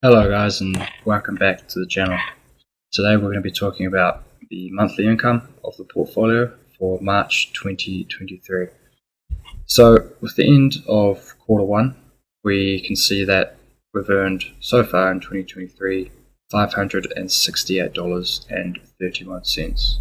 Hello guys, and welcome back to the channel. Today we're going to be talking about the monthly income of the portfolio for March 2023. So with the end of quarter one, we can see that we've earned so far in 2023 $568.31.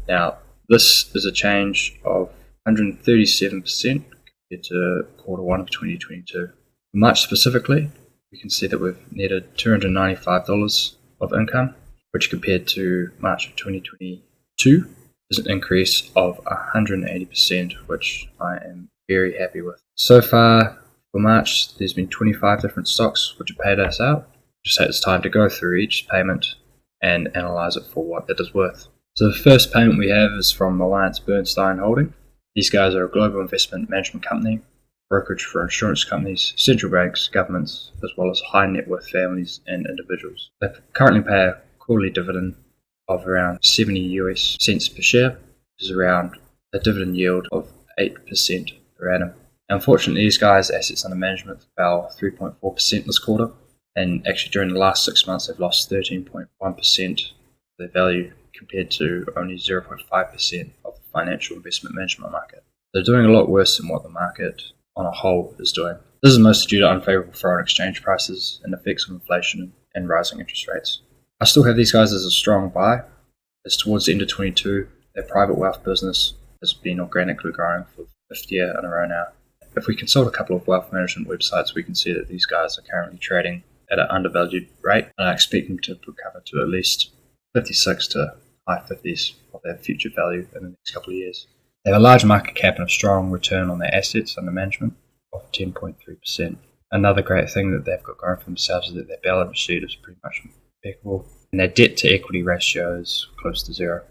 Now this is a change of 137% compared to quarter one of 2022. March specifically, we can see that we've netted $295 of income, which compared to March of 2022 is an increase of 180%, which I am very happy with. So far for March, there's been 25 different stocks which have paid us out. Just had this time to go through each payment and analyze it for what it is worth. So the first payment we have is from Berstine Holdings. These guys are a global investment management company, brokerage for insurance companies, central banks, governments, as well as high net worth families and individuals. They currently pay a quarterly dividend of around 70 US cents per share, which is around a dividend yield of 8% per annum. Now, unfortunately, these guys' assets under management fell 3.4% this quarter, and actually during the last 6 months they've lost 13.1% of their value compared to only 0.5% of the financial investment management market. They're doing a lot worse than what the market on a whole is doing. This is mostly due to unfavorable foreign exchange prices and effects of inflation and rising interest rates. I still have these guys as a strong buy, as towards the end of 22, their private wealth business has been organically growing for the 5th year in a row now. If we consult a couple of wealth management websites, we can see that these guys are currently trading at an undervalued rate, and I expect them to recover to at least 56 to high 50s of their future value in the next couple of years. They have a large market cap and a strong return on their assets under management of 10.3%. Another great thing that they've got going for themselves is that their balance sheet is pretty much impeccable, and their debt to equity ratio is close to zero.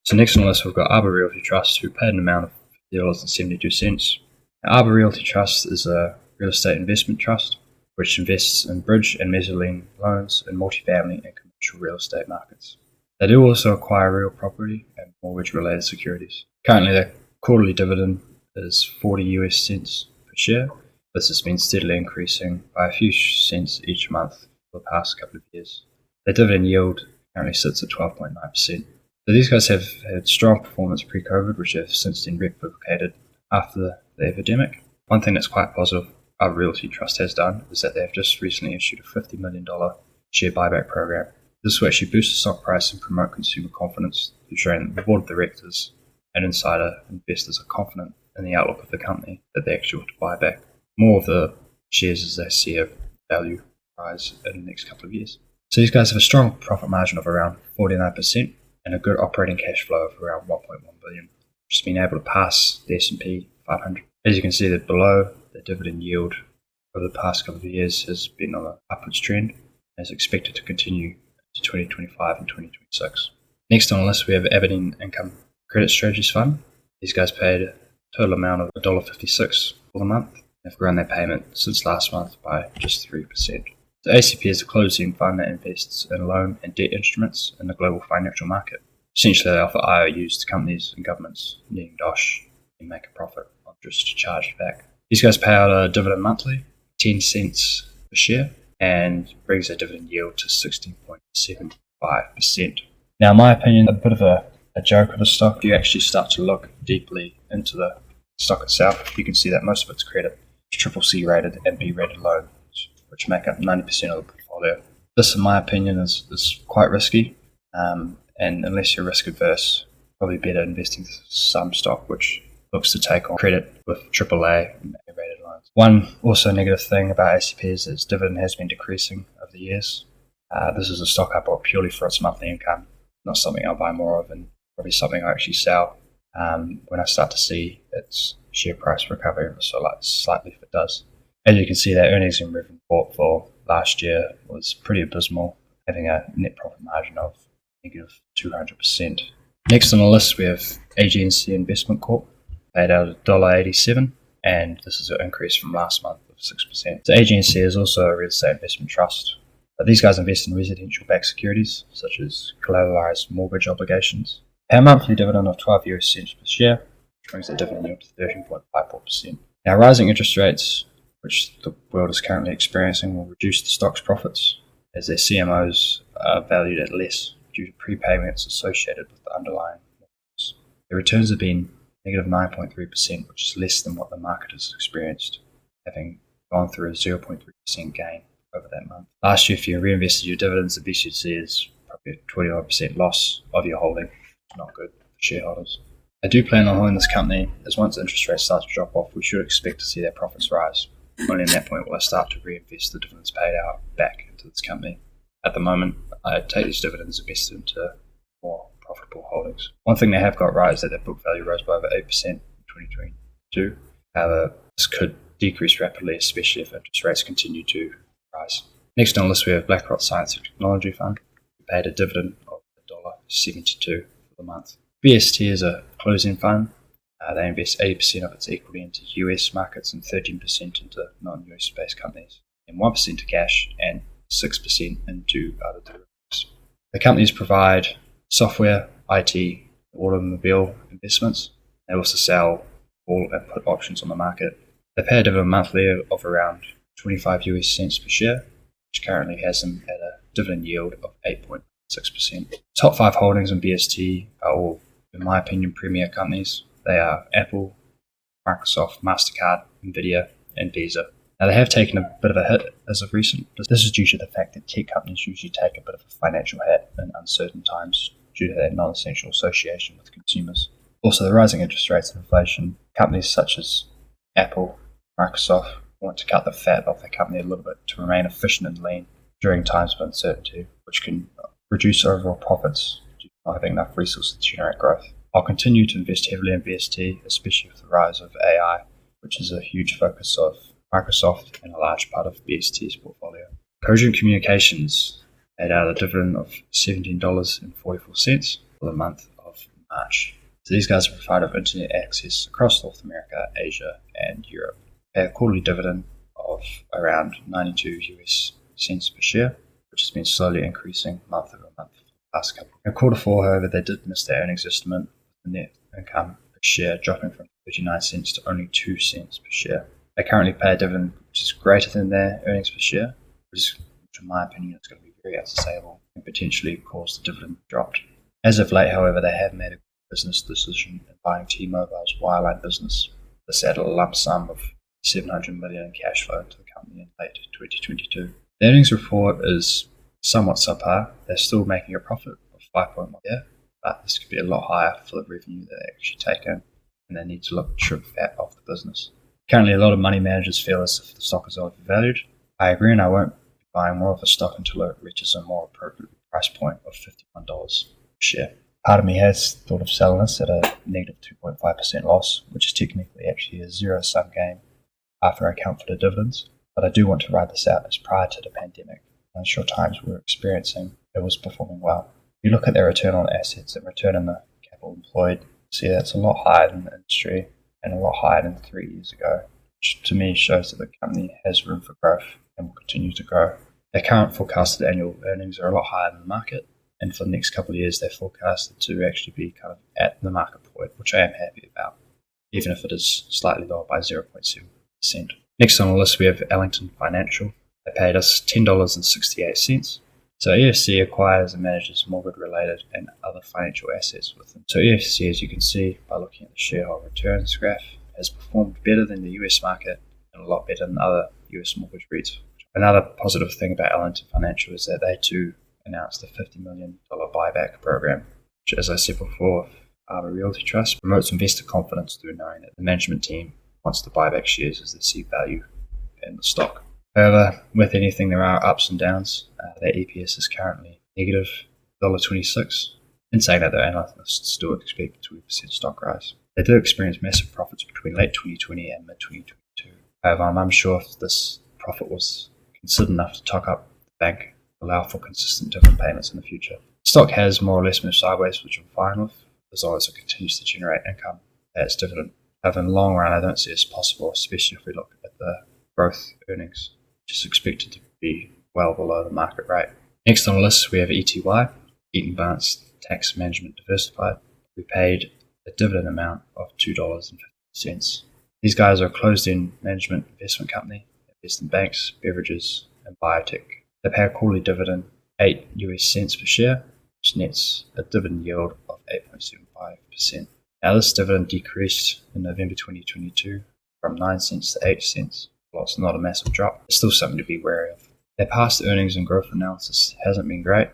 So next on the list we've got Arbor Realty Trust, who paid an amount of $50.72. Now, Arbor Realty Trust is a real estate investment trust which invests in bridge and mezzanine loans in multifamily and commercial real estate markets. They do also acquire real property and mortgage-related securities. Currently, their quarterly dividend is 40 US cents per share. This has been steadily increasing by a few cents each month for the past couple of years. Their dividend yield currently sits at 12.9%. So these guys have had strong performance pre-COVID, which have since been replicated after the epidemic. One thing that's quite positive our Realty Trust has done is that they have just recently issued a $50 million share buyback program. This will actually boost the stock price and promote consumer confidence through showing that the board of directors and insider investors are confident in the outlook of the company that they actually want to buy back more of the shares as they see a value rise in the next couple of years. So these guys have a strong profit margin of around 49% and a good operating cash flow of around 1.1 billion, which has been able to pass the S&P 500. As you can see, that below, the dividend yield over the past couple of years has been on an upwards trend and is expected to continue to 2025 and 2026. Next on the list we have Abrdn Income Credit Strategies Fund. These guys paid a total amount of $1.56 for the month and have grown their payment since last month by just 3%. So ACP is a closed-end fund that invests in loan and debt instruments in the global financial market. Essentially, they offer IOUs to companies and governments needing dosh and make a profit on interest charged back. These guys pay out a dividend monthly, 10 cents per share, and brings their dividend yield to 16.75%. Now, in my opinion, a bit of a joke of a stock. If you actually start to look deeply into the stock itself, you can see that most of its credit is CCC rated and B rated loans, which make up 90% of the portfolio. This, in my opinion, is quite risky, and unless you're risk adverse, probably better investing in some stock which looks to take on credit with AAA and A rated loans. One also negative thing about ACP is that its dividend has been decreasing over the years. This is a stock I bought purely for its monthly income, not something I'll buy more of, and probably something I actually sell when I start to see its share price recover, so slightly if it does. As you can see, their earnings and revenue report for last year was pretty abysmal, having a net profit margin of negative 200%. Next on the list we have AGNC Investment Corp, paid out $1.87, and this is an increase from last month of 6%. So AGNC is also a real estate investment trust. But these guys invest in residential-backed securities, such as collateralized mortgage obligations. Pay a monthly dividend of 12 US cents per share, which brings their dividend yield to 13.54%. Now, rising interest rates, which the world is currently experiencing, will reduce the stock's profits, as their CMOs are valued at less due to prepayments associated with the underlying models. Their returns have been negative 9.3%, which is less than what the market has experienced, having gone through a 0.3% gain over that month. Last year, if you reinvested your dividends, the best you'd see is probably a 21% loss of your holding. It's not good for shareholders. I do plan on holding this company, as once interest rates start to drop off, we should expect to see their profits rise. Only at that point will I start to reinvest the dividends paid out back into this company. At the moment, I take these dividends invested into more profitable holdings. One thing they have got right is that their book value rose by over 8% in 2022. However, this could decrease rapidly, especially if interest rates continue to rise. Next on the list, we have BlackRock Science and Technology Fund, who paid a dividend of $1.72 for the month. BST is a closed-end fund. They invest 80% of its equity into US markets and 13% into non-US based companies, and 1% into cash and 6% into other derivatives. The companies provide software, IT, automobile investments. They also sell call and put options on the market. They pay a dividend monthly of around 25 US cents per share, which currently has them at a dividend yield of 8.6%. Top 5 holdings in BST are all, in my opinion, premier companies. They are Apple, Microsoft, MasterCard, Nvidia, and Visa. Now, they have taken a bit of a hit as of recent. This is due to the fact that tech companies usually take a bit of a financial hit in uncertain times due to their non-essential association with consumers. Also, the rising interest rates and inflation, companies such as Apple, Microsoft want to cut the fat off their company a little bit to remain efficient and lean during times of uncertainty, which can reduce overall profits due to not having enough resources to generate growth. I'll continue to invest heavily in BST, especially with the rise of AI, which is a huge focus of Microsoft and a large part of BST's portfolio. Cogent Communications paid out a dividend of $17.44 for the month of March. So these guys are a provider of internet access across North America, Asia, and Europe. They have a quarterly dividend of around 92 US cents per share, which has been slowly increasing month over month for the past couple. In quarter 4, however, they did miss their earnings estimate, with the net income per share dropping from 39 cents to only 2 cents per share. They currently pay a dividend which is greater than their earnings per share, which in my opinion is going to be very unsustainable and potentially cause the dividend dropped. As of late, however, they have made a business decision in buying T-Mobile's wireline business. This added a lump sum of $700 million in cash flow to the company in late 2022. The earnings report is somewhat subpar. They're still making a profit of 5.1 year, but this could be a lot higher for the revenue that they actually take in, and they need to look to trim fat off the business. Currently, a lot of money managers feel as if the stock is overvalued. I agree, and I won't be buying more of the stock until it reaches a more appropriate price point of $51 per share. Part of me has thought of selling this at a negative 2.5% loss, which is technically actually a zero-sum game after I account for the dividends, but I do want to ride this out as prior to the pandemic, in the short times we were experiencing, it was performing well. If you look at their return on assets and return on the capital employed, you see that's a lot higher than the industry and a lot higher than 3 years ago, which to me shows that the company has room for growth and will continue to grow. Their current forecasted annual earnings are a lot higher than the market, and for the next couple of years they're forecasted to actually be kind of at the market point, which I am happy about, even if it is slightly lower by 0.7%. Next on the list, we have Ellington Financial. They paid us $10.68. So EFC acquires and manages mortgage-related and other financial assets with them. So EFC, as you can see by looking at the shareholder returns graph, has performed better than the US market and a lot better than other US mortgage REITs. Another positive thing about Ellington Financial is that they too announced a $50 million buyback program, which, as I said before, Arbor Realty Trust promotes investor confidence through knowing that the management team wants to buy back shares as they see value in the stock. However, with anything there are ups and downs. Their EPS is currently negative $1.26. In saying that, the analysts still expect a 20% stock rise. They did experience massive profits between late 2020 and mid 2022. However, I'm unsure if this profit was considered enough to top up the bank, allow for consistent dividend payments in the future. The stock has more or less moved sideways, which I'm fine with, as long as it continues to generate income at its dividend. However, in the long run, I don't see it as possible, especially if we look at the growth earnings, which is expected to be well below the market rate. Next on the list, we have ETY, Eaton Vance Tax Management Diversified. We paid a dividend amount of $2.50. These guys are a closed-end management investment company. They invest in banks, beverages, and biotech. They pay a quarterly dividend, 8 US cents per share, which nets a dividend yield of 8.75%. Now, this dividend decreased in November 2022 from 9 cents to 8 cents. While it's not a massive drop, it's still something to be wary of. Their past earnings and growth analysis hasn't been great.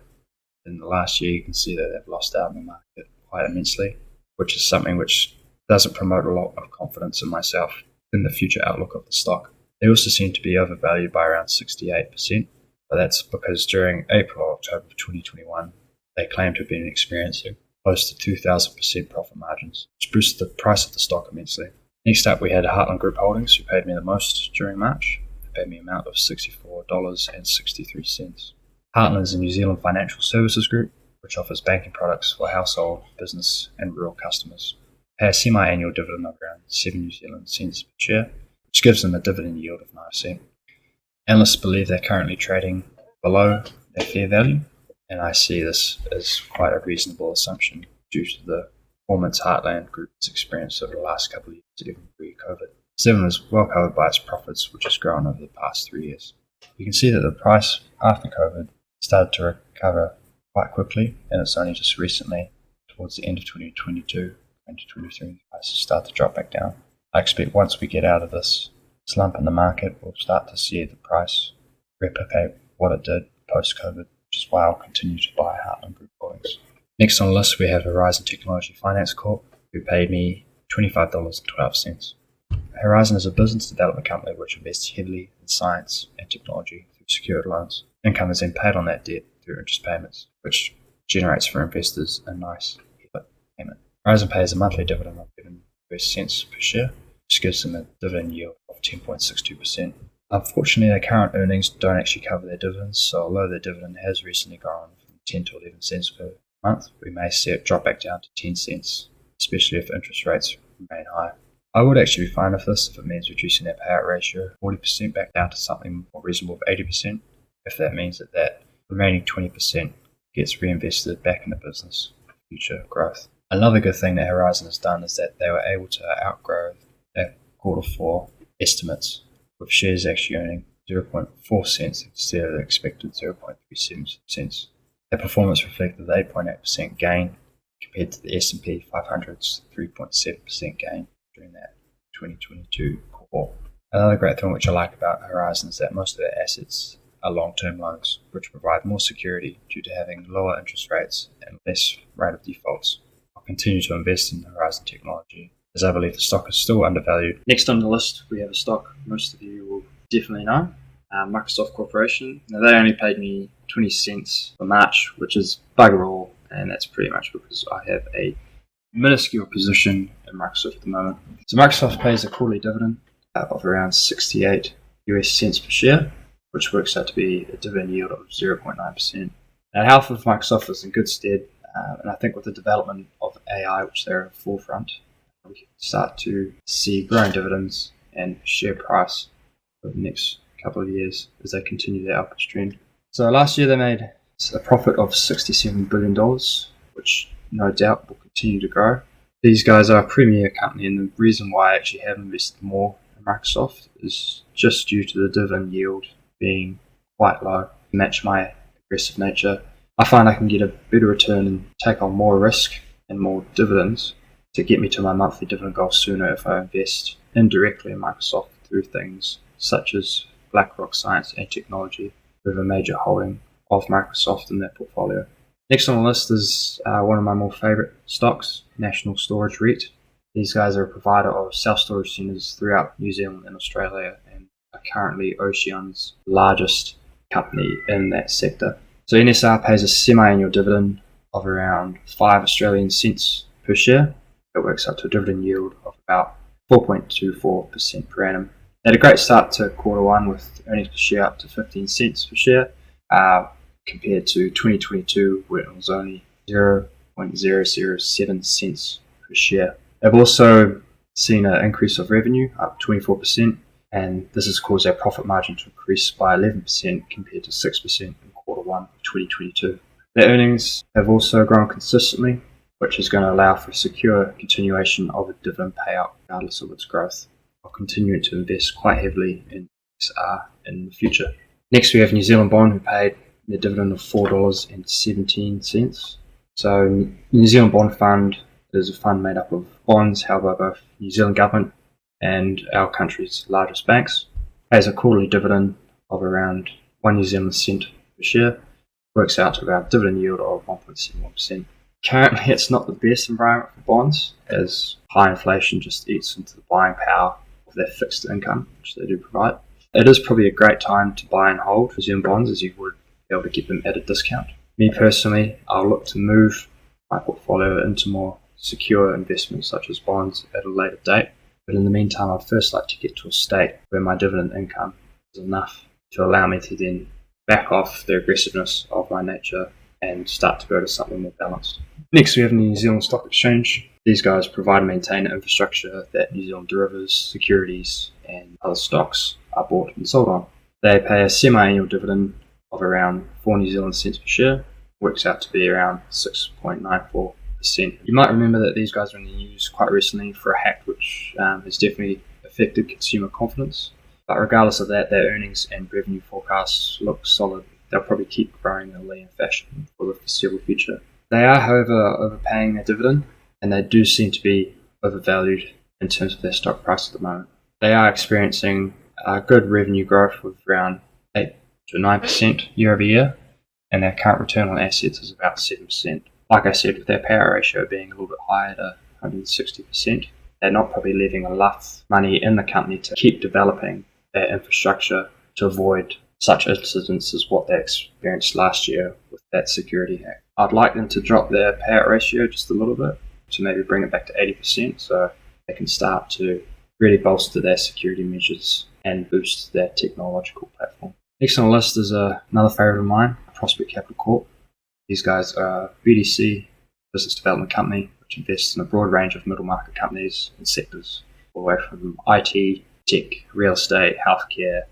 In the last year, you can see that they've lost out in the market quite immensely, which is something which doesn't promote a lot of confidence in myself in the future outlook of the stock. They also seem to be overvalued by around 68%, but that's because during April or October of 2021, they claim to have been experiencing close to 2,000% profit margins, which boosted the price of the stock immensely. Next up, we had Heartland Group Holdings, who paid me the most during March. They paid me an amount of $64.63. Heartland is a New Zealand financial services group, which offers banking products for household, business, and rural customers. They pay a semi-annual dividend of around 7 New Zealand cents per share, which gives them a dividend yield of 9%. Analysts believe they're currently trading below their fair value, and I see this as quite a reasonable assumption due to the performance Heartland Group has experienced over the last couple of years, even pre-COVID. Dividend is well covered by its profits, which has grown over the past 3 years. You can see that the price after COVID started to recover quite quickly, and it's only just recently, towards the end of 2022, 2023, the prices start to drop back down. I expect once we get out of this slump in the market, we'll start to see the price replicate what it did post-COVID, which is why I'll continue to buy Heartland Group Holdings. Next on the list, we have Horizon Technology Finance Corp, who paid me $25.12. Horizon is a business development company which invests heavily in science and technology through secured loans. Income is then paid on that debt through interest payments, which generates for investors a nice payment. Horizon pays a monthly dividend of 11 US cents per share, which gives them a dividend yield of 10.62%. Unfortunately, their current earnings don't actually cover their dividends, so although their dividend has recently grown from 10 to 11 cents per month, we may see it drop back down to 10 cents, especially if interest rates remain high. I would actually be fine with this if it means reducing their payout ratio 40% back down to something more reasonable of 80%, if that means that that remaining 20% gets reinvested back in the business for future growth. Another good thing that Horizon has done is that they were able to outgrow their Q4 estimates, with shares actually earning 0.4 cents instead of the expected 0.37 cents. Their performance reflected the 8.8% gain compared to the S&P 500's 3.7% gain during that 2022 Q4. Another great thing which I like about Horizon is that most of their assets are long-term loans, which provide more security due to having lower interest rates and less rate of defaults. I'll continue to invest in Horizon Technology, as I believe the stock is still undervalued. Next on the list, we have a stock most of you will definitely know, Microsoft Corporation. Now, they only paid me 20 cents for March, which is bugger all, and that's pretty much because I have a minuscule position in Microsoft at the moment. So Microsoft pays a quarterly dividend of around 68 US cents per share, which works out to be a dividend yield of 0.9%. Now, the health of Microsoft is in good stead, and I think with the development of AI, which they're at the forefront, we can start to see growing dividends and share price over the next couple of years as they continue their upward trend. So last year they made a profit of $67 billion, which no doubt will continue to grow. These guys are a premier company, and the reason why I actually have invested more in Microsoft is just due to the dividend yield being quite low to match my aggressive nature. I find I can get a better return and take on more risk and more dividends to get me to my monthly dividend goal sooner if I invest indirectly in Microsoft through things such as BlackRock Science and Technology, with a major holding of Microsoft in their portfolio. Next on the list is one of my more favourite stocks, National Storage REIT. These guys are a provider of self-storage centres throughout New Zealand and Australia, and are currently Oceania's largest company in that sector. So NSR pays a semi-annual dividend of around 5 Australian cents per share. It works out to a dividend yield of about 4.24% per annum. They had a great start to Q1 with earnings per share up to 15 cents per share, compared to 2022 where it was only 0.007 cents per share. They've also seen an increase of revenue up 24%, and this has caused their profit margin to increase by 11% compared to 6% in Q1 of 2022. Their earnings have also grown consistently, which is going to allow for a secure continuation of a dividend payout regardless of its growth. I'll continue to invest quite heavily in XR in the future. Next we have New Zealand Bond, who paid their dividend of $4.17. So New Zealand Bond Fund is a fund made up of bonds held by both New Zealand government and our country's largest banks. Pays a quarterly dividend of around 1 New Zealand cent per share. Works out to about a dividend yield of 1.71%. Currently, it's not the best environment for bonds, as high inflation just eats into the buying power of their fixed income, which they do provide. It is probably a great time to buy and hold New Zealand bonds, as you would be able to get them at a discount. Me personally, I'll look to move my portfolio into more secure investments such as bonds at a later date. But in the meantime, I'd first like to get to a state where my dividend income is enough to allow me to then back off the aggressiveness of my nature and start to go to something more balanced. Next, we have the New Zealand Stock Exchange. These guys provide and maintain infrastructure that New Zealand derivatives, securities, and other stocks are bought and sold on. They pay a semi-annual dividend of around 4 New Zealand cents per share, works out to be around 6.94%. You might remember that these guys were in the news quite recently for a hack which has definitely affected consumer confidence. But regardless of that, their earnings and revenue forecasts look solid. They'll probably keep growing in a lean fashion for the foreseeable future. They are, however, overpaying their dividend, and they do seem to be overvalued in terms of their stock price at the moment. They are experiencing good revenue growth with around 8 to 9% year over year, and their current return on assets is about 7%. Like I said, with their payout ratio being a little bit higher at 160%, they're not probably leaving enough money in the company to keep developing their infrastructure to avoid such incidents as what they experienced last year with that security hack. I'd like them to drop their payout ratio just a little bit to maybe bring it back to 80% so they can start to really bolster their security measures and boost their technological platform. Next on the list is another favourite of mine, Prospect Capital Corp. These guys are a BDC, business development company, which invests in a broad range of middle market companies and sectors, all the way from IT, tech, real estate, healthcare.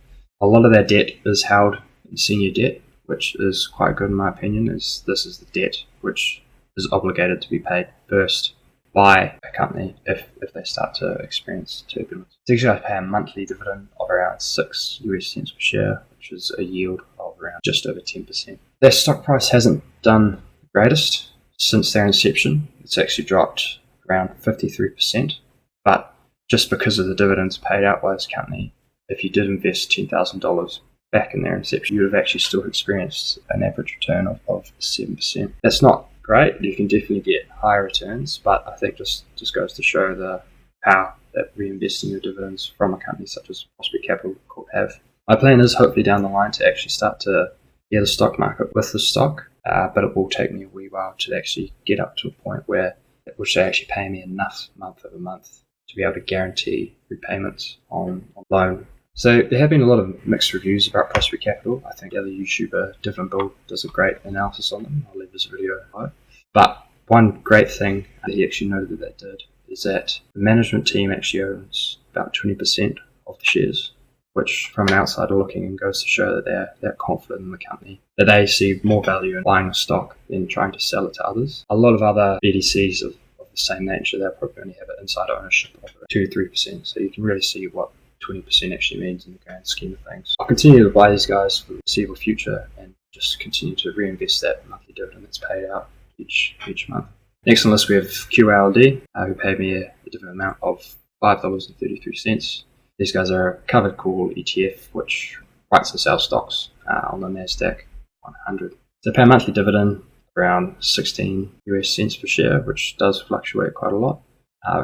A lot of their debt is held in senior debt, which is quite good in my opinion, as this is the debt which is obligated to be paid first by a company if they start to experience turbulence. These guys pay a monthly dividend of around 6 US cents per share, which is a yield of around just over 10%. Their stock price hasn't done the greatest since their inception. It's actually dropped around 53%, but just because of the dividends paid out by this company, if you did invest $10,000 back in their inception, you would have actually still experienced an average return of 7%. That's not great. You can definitely get higher returns, but I think just goes to show the power that reinvesting your dividends from a company such as Prospect Capital Corp have. My plan is hopefully down the line to actually start to get the stock market with the stock, but it will take me a wee while to actually get up to a point where it will actually pay me enough month over month to be able to guarantee repayments on loan. So there have been a lot of mixed reviews about Prospect Capital. I think the other YouTuber, Dividend Bull, does a great analysis on them. I'll leave this video below. But one great thing that he actually noted that they did is that the management team actually owns about 20% of the shares, which from an outsider looking in goes to show that they're confident in the company, that they see more value in buying the stock than trying to sell it to others. A lot of other BDCs of the same nature, they'll probably only have an insider ownership of 2 to 3%, so you can really see what 20% actually means in the grand scheme of things. I'll continue to buy these guys for the foreseeable future and just continue to reinvest that monthly dividend that's paid out each month. Next on the list we have QALD, who paid me a dividend amount of $5.33. These guys are a covered call ETF which writes and sells stocks on the NASDAQ 100. They pay a monthly dividend around 16 US cents per share, which does fluctuate quite a lot.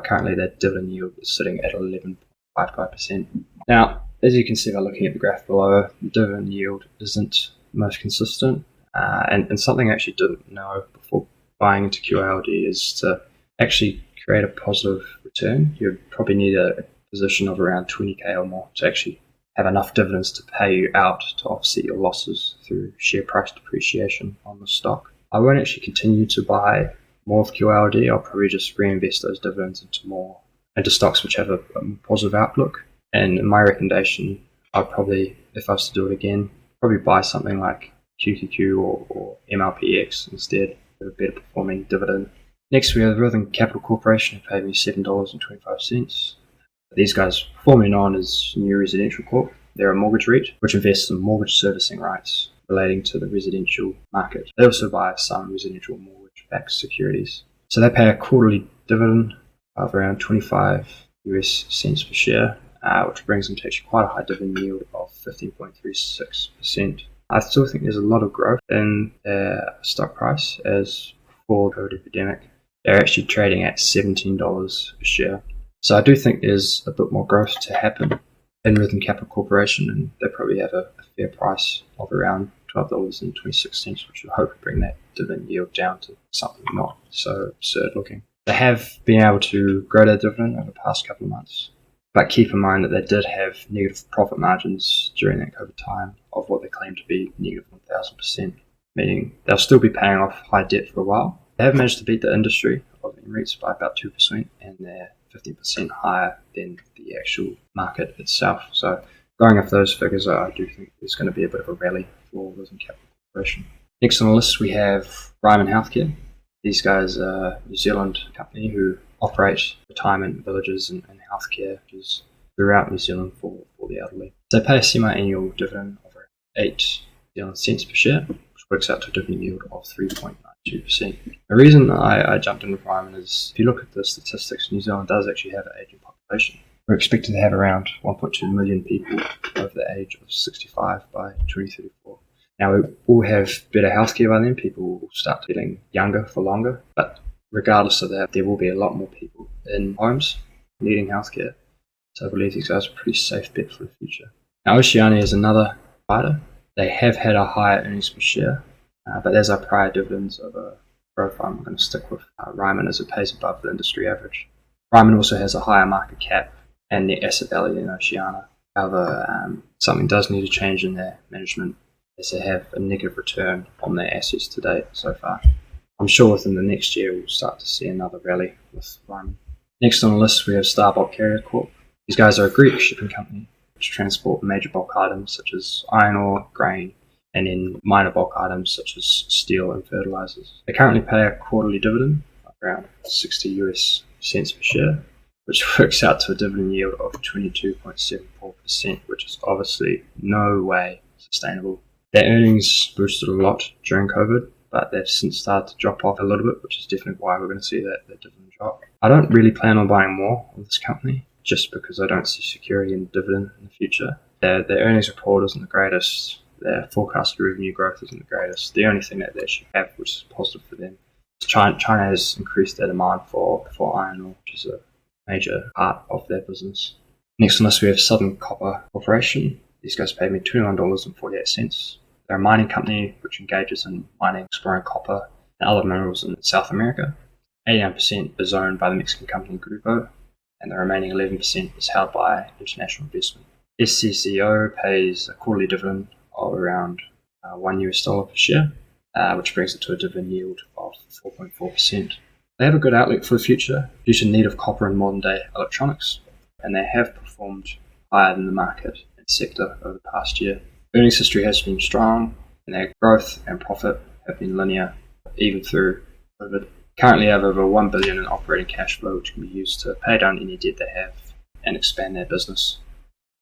Currently their dividend yield is sitting at 11.55%. Now, as you can see by looking at the graph below, the dividend yield isn't most consistent, and something I actually didn't know before buying into QALD is to actually create a positive return. You'd probably need a position of around 20k or more to actually have enough dividends to pay you out to offset your losses through share price depreciation on the stock. I won't actually continue to buy more of QALD. I'll probably just reinvest those dividends into stocks which have a positive outlook. And my recommendation, I'd probably, if I was to do it again, probably buy something like QQQ or MLPX instead of a better performing dividend. Next we have Rithim Capital Corporation, who paid me $7.25. These guys formerly known as New Residential Corp. They're a mortgage REIT, which invests in mortgage servicing rights relating to the residential market. They also buy some residential mortgage-backed securities. So they pay a quarterly dividend of around 25 US cents per share, which brings them to actually quite a high dividend yield of 15.36%. I still think there's a lot of growth in their stock price, as before the COVID epidemic, they're actually trading at $17 a share. So I do think there's a bit more growth to happen in Rithim Capital Corporation, and they probably have a fair price of around $12.26, which will hopefully bring that dividend yield down to something not so absurd looking. They have been able to grow their dividend over the past couple of months, but keep in mind that they did have negative profit margins during that COVID time of what they claim to be negative 1,000%, meaning they'll still be paying off high debt for a while. They have managed to beat the industry of REITs by about 2%, and they're 15% higher than the actual market itself. So going off those figures, I do think there's going to be a bit of a rally for Rithim Capital Corporation. Next on the list, we have Ryman Healthcare. These guys are a New Zealand company who operate retirement villages and healthcare throughout New Zealand for the elderly. They pay a semi-annual dividend of 8 cents per share, which works out to a dividend yield of 3.92%. The reason I jumped in with Ryman is, if you look at the statistics, New Zealand does actually have an aging population. We're expected to have around 1.2 million people over the age of 65 by 2034. Now, we will have better healthcare by then. People will start getting younger for longer, but regardless of that, there will be a lot more people in homes needing healthcare. So I believe these guys are a pretty safe bet for the future. Now, Oceania is another provider. They have had a higher earnings per share, but as our prior dividends of a profile, I'm going to stick with Ryman as it pays above the industry average. Ryman also has a higher market cap and the asset value than Oceania. However, something does need to change in their management, as they have a negative return on their assets to date so far. I'm sure within the next year we'll start to see another rally with Ryman. Next on the list, we have Starbolt Carrier Corp. These guys are a Greek shipping company which transport major bulk items such as iron ore, grain, and then minor bulk items such as steel and fertilizers. They currently pay a quarterly dividend of around 60 US cents per share, which works out to a dividend yield of 22.74%, which is obviously no way sustainable. Their earnings boosted a lot during COVID, but they've since started to drop off a little bit, which is definitely why we're going to see that dividend drop. I don't really plan on buying more of this company, just because I don't see security in dividend in the future. Their earnings report isn't the greatest. Their forecasted revenue growth isn't the greatest. The only thing that they should have, which is positive for them, is China has increased their demand for iron ore, which is a major part of their business. Next on us, we have Southern Copper Corporation. These guys paid me $21.48. They're a mining company which engages in mining, exploring copper and other minerals in South America. 89% is owned by the Mexican company Grupo, and the remaining 11% is held by international investment. SCCO pays a quarterly dividend of around $1 per share, which brings it to a dividend yield of 4.4%. They have a good outlook for the future due to the need of copper in modern day electronics, and they have performed higher than the market and sector over the past year. Earnings history has been strong, and their growth and profit have been linear, even through COVID. Currently have over $1 billion in operating cash flow, which can be used to pay down any debt they have and expand their business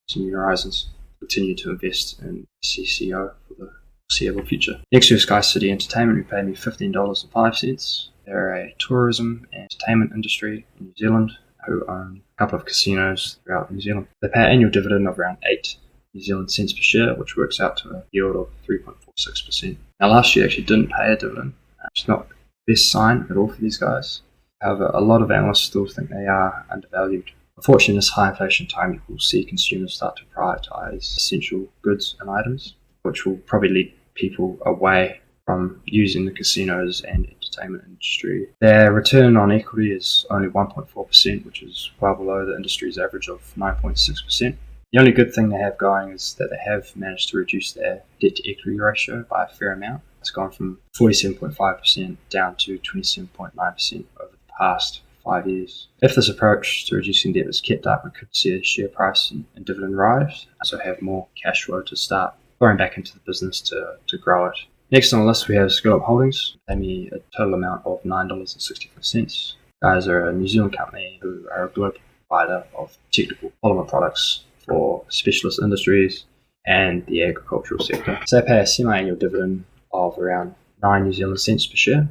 to new horizons. Continue to invest in CCO for the foreseeable future. Next we have Sky City Entertainment, who paid me $15.05. They're a tourism and entertainment industry in New Zealand who own a couple of casinos throughout New Zealand. They pay an annual dividend of around 8 New Zealand cents per share, which works out to a yield of 3.46%. Now, last year actually didn't pay a dividend. It's not the best sign at all for these guys. However, a lot of analysts still think they are undervalued. Unfortunately, in this high inflation time, you will see consumers start to prioritize essential goods and items, which will probably lead people away from using the casinos and entertainment industry. Their return on equity is only 1.4%, which is well below the industry's average of 9.6%. The only good thing they have going is that they have managed to reduce their debt to equity ratio by a fair amount. It's gone from 47.5% down to 27.9% over the past 5 years. If this approach to reducing debt is kept up, we could see a share price and dividend rise, so have more cash flow to start pouring back into the business to grow it. Next on the list, we have Skellerup Holdings. They pay me a total amount of $9.64. Guys are a New Zealand company who are a global provider of technical polymer products for specialist industries and the agricultural sector. So they pay a semi-annual dividend of around 9 New Zealand cents per share,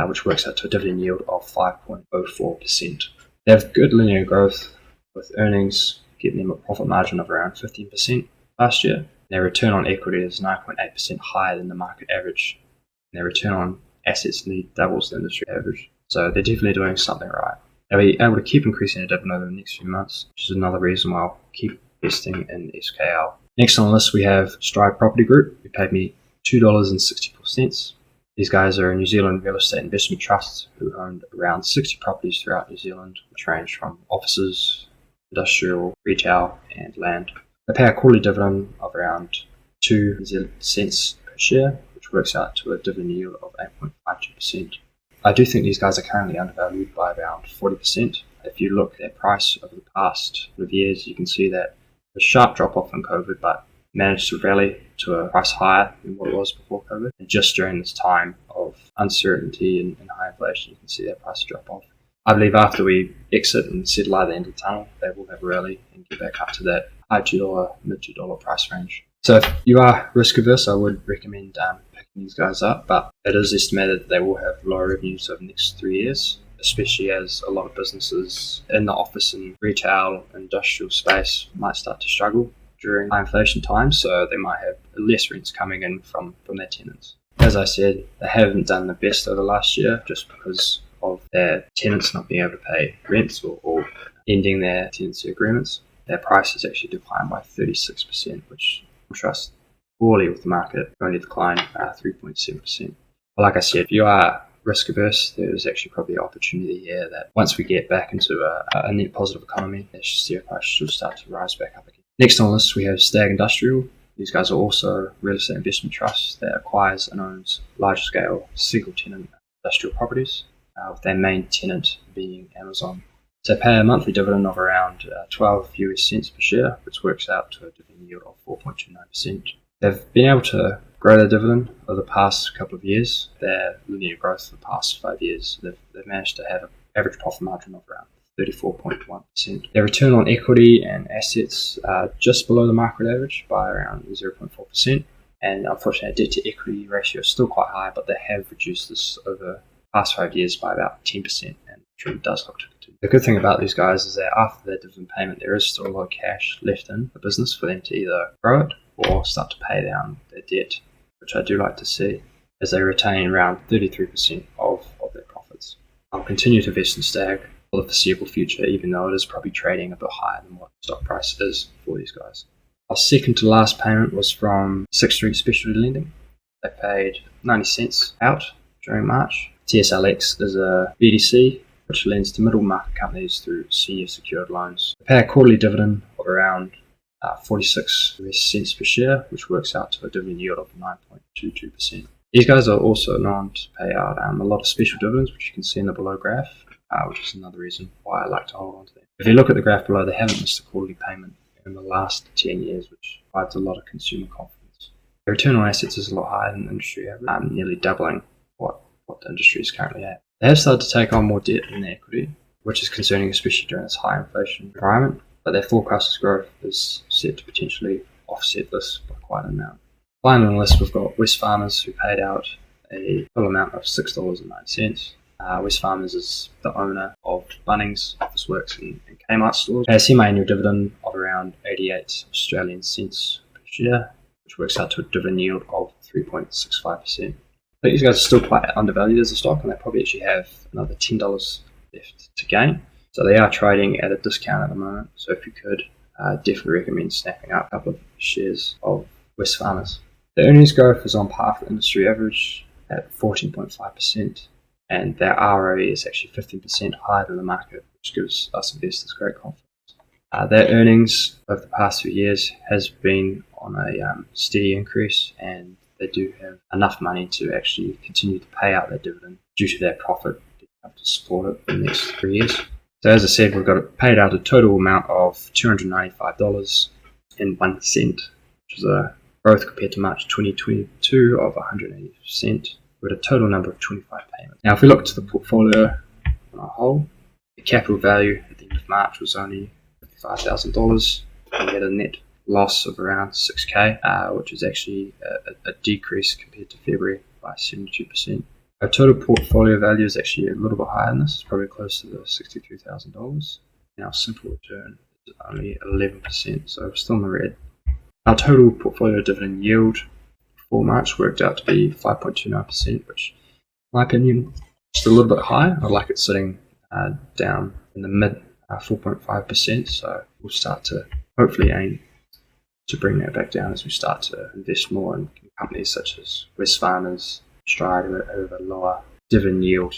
which works out to a dividend yield of 5.04%. They have good linear growth, with earnings giving them a profit margin of around 15% last year. Their return on equity is 9.8% higher than the market average. And their return on assets nearly doubles the industry average. So they're definitely doing something right. They'll be able to keep increasing their dividend over the next few months, which is another reason why I'll keep investing in SKL. Next on the list, we have Stride Property Group, who paid me $2.64. These guys are a New Zealand real estate investment trust who owned around 60 properties throughout New Zealand, which range from offices, industrial, retail, and land. They pay a quarterly dividend of around 2 cents per share, which works out to a dividend yield of 8.52%. I do think these guys are currently undervalued by around 40%. If you look at their price over the past couple of years, you can see that a sharp drop off in COVID, but managed to rally to a price higher than what it was before COVID. And just during this time of uncertainty and high inflation, you can see their price drop off. I believe after we exit and settle out the end of the tunnel, they will have a rally and get back up to that high $2, mid $2 price range. So if you are risk averse, I would recommend picking these guys up, but it is estimated that they will have lower revenues over the next 3 years, especially as a lot of businesses in the office and retail industrial space might start to struggle during high inflation times, so they might have less rents coming in from their tenants. As I said, they haven't done the best over the last year just because of their tenants not being able to pay rents or ending their tenancy agreements. Their price has actually declined by 36%, which contrasts poorly with the market, only declined 3.7%. But like I said, if you are risk averse, there's actually probably an opportunity here that once we get back into a net positive economy, the share price should start to rise back up again. Next on the list, we have STAG Industrial. These guys are also real estate investment trusts that acquires and owns large-scale single-tenant industrial properties, with their main tenant being Amazon. So they pay a monthly dividend of around 12 US cents per share, which works out to a dividend yield of 4.29%. They've been able to grow their dividend over the past couple of years. Their linear growth for the past 5 years, they've managed to have an average profit margin of around 34.1%. Their return on equity and assets are just below the market average by around 0.4%. And unfortunately, their debt to equity ratio is still quite high, but they have reduced this over the past 5 years by about 10%, and the trend does look to continue. The good thing about these guys is that after their dividend payment, there is still a lot of cash left in the business for them to either grow it or start to pay down their debt, which I do like to see, as they retain around 33% of their profits. I'll continue to invest in STAG for the foreseeable future, even though it is probably trading a bit higher than what the stock price is for these guys. Our second to last payment was from Sixth Street Specialty Lending. They paid 90 cents out during March. TSLX is a BDC which lends to middle market companies through senior secured loans. They pay a quarterly dividend of around 46 US cents per share, which works out to a dividend yield of 9.22%. These guys are also known to pay out a lot of special dividends, which you can see in the below graph, which is another reason why I like to hold on to them. If you look at the graph below, they haven't missed a quarterly payment in the last 10 years, which provides a lot of consumer confidence. The return on assets is a lot higher than the industry average, nearly doubling what the industry is currently at. They have started to take on more debt than their equity, which is concerning, especially during this high inflation environment, but their forecasted growth is set to potentially offset this by quite an amount. Finally on the list, we've got Wesfarmers, who paid out a full amount of $6.09. Wesfarmers is the owner of Bunnings, Officeworks and Kmart stores. They pay a semi-annual dividend of around 88 Australian cents per share, which works out to a dividend yield of 3.65%. I think these guys are still quite undervalued as a stock, and they probably actually have another $10 left to gain. So they are trading at a discount at the moment. So if you could, definitely recommend snapping up a couple of shares of Wesfarmers. The earnings growth is on par for the industry average at 14.5%, and their ROE is actually 15% higher than the market, which gives us investors great confidence. Their earnings over the past few years has been on a steady increase, and they do have enough money to actually continue to pay out their dividend due to their profit. They have to support it for the next 3 years. So as I said, we've got paid out a total amount of $295.01, which is a growth compared to March 2022 of 180%, with a total number of 25 payments. Now, if we look to the portfolio on a whole, the capital value at the end of March was only $55,000. we had a net loss of around 6k, which is actually a decrease compared to February by 72%. Our total portfolio value is actually a little bit higher than this. It's probably close to the $63,000. And our simple return is only 11%, so we're still in the red. Our total portfolio dividend yield for March worked out to be 5.29%, which, in my opinion, is a little bit high. I like it sitting down in the mid 4.5%, so we'll start to hopefully aim to bring that back down as we start to invest more in companies such as Wesfarmers, Stride, who have a lower dividend yield.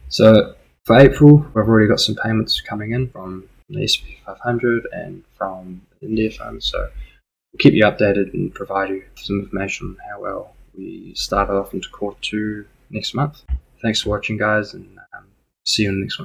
So for April, we've already got some payments coming in from the S&P 500 and from the India Fund, so we'll keep you updated and provide you some information on how well we started off into quarter 2 next month. Thanks for watching, guys, and see you in the next one.